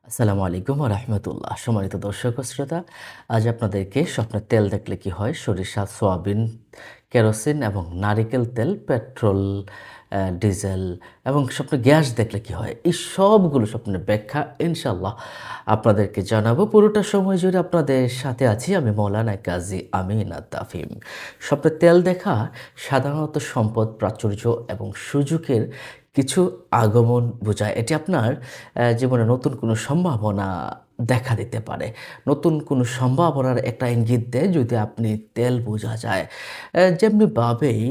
আসসালামু আলাইকুম ওয়া রাহমাতুল্লাহ। সম্মানিত দর্শক ও শ্রোতা, আজ আপনাদেরকে স্বপ্নের তেল দেখলে কি হয়, সরিষা, সয়াবিন, কেরোসিন এবং নারিকেল তেল, পেট্রোল, ডিজেল এবং স্বপ্নে গ্যাস দেখলে কি হয়, এই সবগুলো স্বপ্নের ব্যাখ্যা ইনশাআল্লাহ আপনাদেরকে জানাবো। পুরোটা সময় জুড়ে আপনাদের সাথে আছি আমি মৌলানা কাজী আমিন আত-তাফিম। স্বপ্নের তেল দেখা সাধারণত সম্পদ, প্রাচুর্য এবং সুযোগের কিছু আগমন বোঝায়। এটি আপনার জীবনে নতুন কোনো সম্ভাবনা দেখা দিতে পারে। নতুন কোনো সম্ভাবনার একটা ইঙ্গিত দেয় যদি আপনি তেল বোঝা যায়। যেমনিভাবেই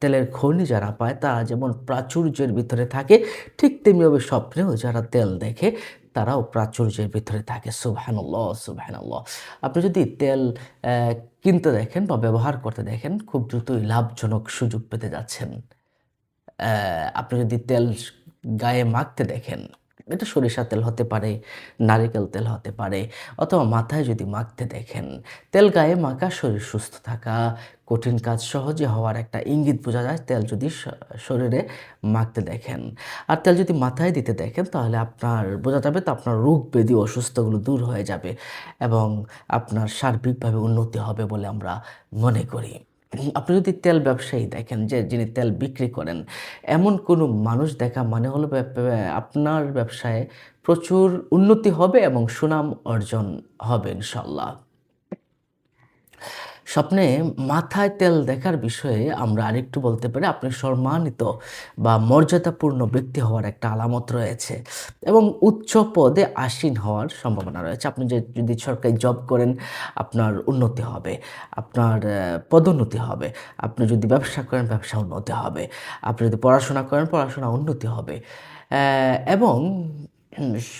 তেলের খনি যারা পায় তারা যেমন প্রাচুর্যের ভিতরে থাকে, ঠিক তেমনিভাবে স্বপ্নেও যারা তেল দেখে তারাও প্রাচুর্যের ভিতরে থাকে। সুবহানাল্লাহ, সুবহানাল্লাহ। আপনি যদি তেল কিনতে দেখেন বা ব্যবহার করতে দেখেন, খুব দ্রুতই লাভজনক সুযোগ পেতে যাচ্ছেন। আপনি যদি তেল গায়ে মাখতে দেখেন, এটা সরিষার তেল হতে পারে, নারিকেল তেল হতে পারে অথবা মাথায় যদি মাখতে দেখেন, তেল গায়ে মাখা শরীর সুস্থ থাকা, কঠিন কাজ সহজে হওয়ার একটা ইঙ্গিত বোঝা যায় তেল যদি শরীরে মাখতে দেখেন। আর তেল যদি মাথায় দিতে দেখেন তাহলে আপনার বোঝা যাবে তো আপনার রোগ ব্যাধি অসুস্থগুলো দূর হয়ে যাবে এবং আপনার সার্বিকভাবে উন্নতি হবে বলে আমরা মনে করি। আপনি যদি তেল ব্যবসায়ী দেখেন যে যিনি তেল বিক্রি করেন, এমন কোনো মানুষ দেখা মানে হলো আপনার ব্যবসায় প্রচুর উন্নতি হবে এবং সুনাম অর্জন হবে ইনশাআল্লাহ। স্বপ্নে মাথায় তেল দেখার বিষয়ে আমরা আরেকটু বলতে পারি আপনি সম্মানিত বা মর্যাদাপূর্ণ ব্যক্তি হওয়ার একটা আলামত রয়েছে এবং উচ্চ পদে আসীন হওয়ার সম্ভাবনা রয়েছে। আপনি যদি সরকারি জব করেন আপনার উন্নতি হবে, আপনার পদোন্নতি হবে। আপনি যদি ব্যবসা করেন ব্যবসা উন্নতি হবে। আপনি যদি পড়াশোনা করেন পড়াশোনা উন্নতি হবে। এবং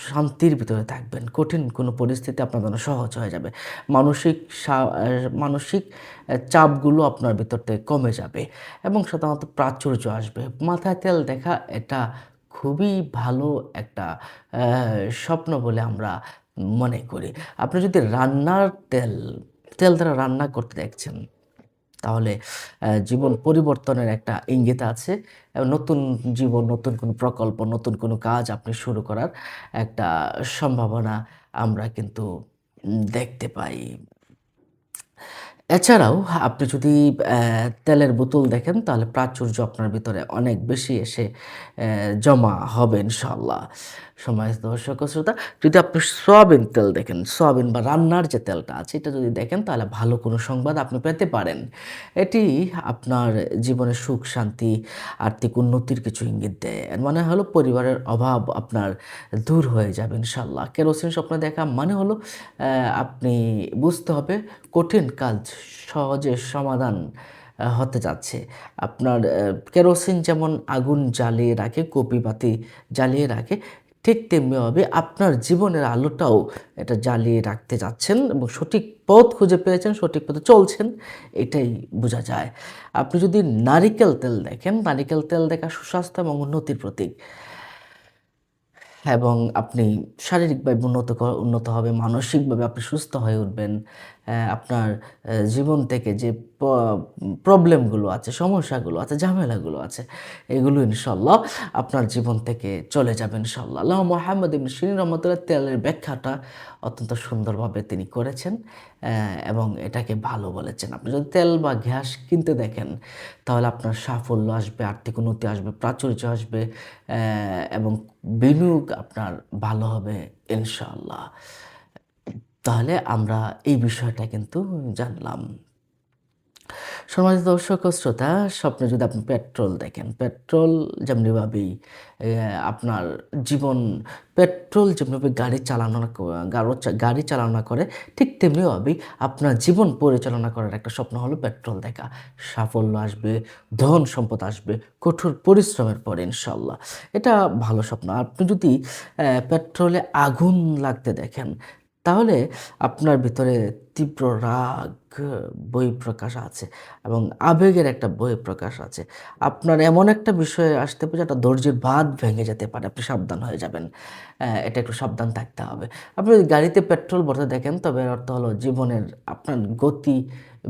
শান্তির ভিতরে থাকবেন। কঠিন কোনো পরিস্থিতি আপনার জন্য সহজ হয়ে যাবে। মানসিক সা আ মানসিক চাপগুলো আপনার ভিতর থেকে কমে যাবে এবং সাধারণত প্রাচুর্য আসবে। মাথায় তেল দেখা এটা খুবই ভালো একটা স্বপ্ন বলে আমরা মনে করি। আপনি যদি তেল দ্বারা রান্না করতে দেখছেন তাহলে জীবন পরিবর্তনের একটা ইঙ্গিত আছে। নতুন জীবন, নতুন কোনো প্রকল্প, নতুন কোনো কাজ আপনি শুরু করার একটা সম্ভাবনা আমরা কিন্তু দেখতে পাই। এছাড়াও আপনি যদি তেলের বোতল দেখেন তাহলে প্রাচুর্য আপনার ভিতরে অনেক বেশি এসে জমা হবে ইনশাআল্লাহ। সম্মানিত দর্শক ও শ্রোতা, যদি আপনি সয়াবিন তেল দেখেন, সয়াবিন বা রান্নার যে তেলটা আছে এটা যদি দেখেন তাহলে ভালো কোনো সংবাদ আপনি পেতে পারেন। এটি আপনার জীবনে সুখ, শান্তি, আর্থিক উন্নতির কিছু ইঙ্গিত দেয়। এর মানে হলো পরিবারের অভাব আপনার দূর হয়ে যাবে ইনশাআল্লাহ। কেরোসিন স্বপ্নে দেখা মানে হলো আপনি বুঝতে হবে কঠিন কাজ সহজে সমাধান হতে যাচ্ছে। আপনার কেরোসিন যেমন আগুন জ্বালিয়ে রাখে, কপিবাতি জ্বালিয়ে রাখে, ঠিক তেমনিভাবে আপনার জীবনের আলোটাও এটা জ্বালিয়ে রাখতে যাচ্ছেন এবং সঠিক পথ খুঁজে পেয়েছেন, সঠিক পথে চলছেন, এটাই বোঝা যায়। আপনি যদি নারিকেল তেল দেখেন, নারিকেল তেল দেখা সুস্বাস্থ্য এবং উন্নতির প্রতীক। এবং আপনি শারীরিকভাবে উন্নত হবে, মানসিকভাবে আপনি সুস্থ হয়ে উঠবেন। আপনার জীবন থেকে যে প প্রবলেমগুলো আছে, সমস্যাগুলো আছে, ঝামেলাগুলো আছে, এগুলো ইনশাআল্লাহ আপনার জীবন থেকে চলে যাবে ইনশাআল্লাহ। আল্লামা মুহাম্মদ ইবনে সিরিন রাহমাতুল্লাহ তেলের ব্যাখ্যাটা অত্যন্ত সুন্দরভাবে তিনি করেছেন এবং এটাকে ভালো বলেছেন। আপনি যদি তেল বা গ্যাস কিনতে দেখেন তাহলে আপনার সাফল্য আসবে, আর্থিক উন্নতি আসবে, প্রাচুর্য আসবে এবং বিনিয়োগ আপনার ভালো হবে ইনশাআল্লাহ। তাহলে আমরা এই বিষয়টা কিন্তু জানলাম। সম্মানিত দর্শক ও শ্রোতা, স্বপ্নে যদি আপনি পেট্রোল দেখেন, পেট্রোল যেমনিভাবেই আপনার জীবন পেট্রোল যেমনিভাবে গাড়ি চালনা করে, ঠিক তেমনিভাবেই আপনার জীবন পরিচালনা করার একটা স্বপ্ন হলো পেট্রোল দেখা। সাফল্য আসবে, ধন সম্পদ আসবে, কঠোর পরিশ্রমের পরে ইনশাআল্লাহ। এটা ভালো স্বপ্ন। আপনি যদি পেট্রোলে আগুন লাগতে দেখেন, তাহলে আপনার ভিতরে তীব্র রাগ বহিঃপ্রকাশ আছে এবং আবেগের একটা বহিঃপ্রকাশ আছে। আপনার এমন একটা বিষয়ে আসতে পারে যেটা ধৈর্যের বাঁধ ভেঙে যেতে পারে। আপনি সাবধান হয়ে যাবেন। এটা একটু সাবধান থাকতে হবে। আপনি যদি গাড়িতে পেট্রোল ভরতে দেখেন তবে এর অর্থ হলো জীবনের আপনার গতি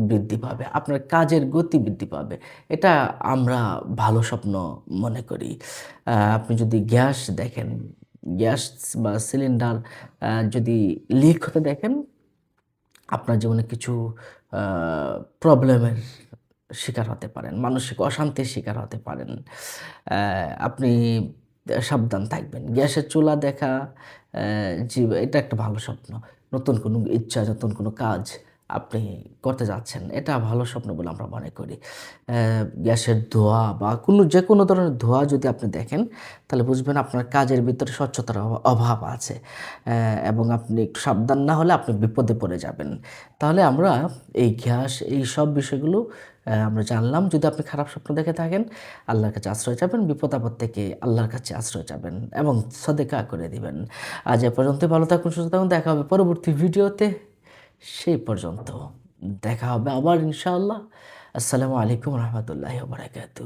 বৃদ্ধি পাবে। আপনার কাজের গতি বৃদ্ধি পাবে। এটা আমরা ভালো স্বপ্ন মনে করি। আপনি যদি গ্যাস দেখেন গ্যাস বা সিলিন্ডার যদি লিক হতে দেখেন, আপনার জীবনে কিছু আ প্রবলেমের শিকার হতে পারেন। মানসিক অশান্তির শিকার হতে পারেন। আপনি সাবধান থাকবেন। গ্যাসের চুলা দেখা এটা একটা ভালো স্বপ্ন। নতুন কোনো ইচ্ছা, নতুন কোনো কাজ আপনি করতে যাচ্ছেন। এটা ভালো স্বপ্ন বলে আমরা মনে করি। গ্যাসের ধোঁয়া বা যেকোনো ধরনের ধোঁয়া যদি আপনি দেখেন, তাহলে বুঝবেন আপনার কাজের ভিতরে স্বচ্ছতার অভাব আছে। এবং আপনি একটু সাবধান না হলে আপনি বিপদে পড়ে যাবেন। তাহলে আমরা এই গ্যাস, এই সব বিষয়গুলো আমরা জানলাম। যদি আপনি খারাপ স্বপ্ন দেখে থাকেন, আল্লাহর কাছে আশ্রয় চাবেন। বিপদ-আপদ থেকে আল্লাহর কাছে আশ্রয় চাবেন এবং সদকা করে দিবেন। আজ এ পর্যন্তই। ভালো থাকুন, সুস্থ থাকুন। দেখা হবে পরবর্তী ভিডিওতে। সেই পর্যন্ত দেখা হবে আবার ইনশাআল্লাহ। আসসালামু আলাইকুম ওয়া রাহমাতুল্লাহি ওয়া বারাকাতুহু।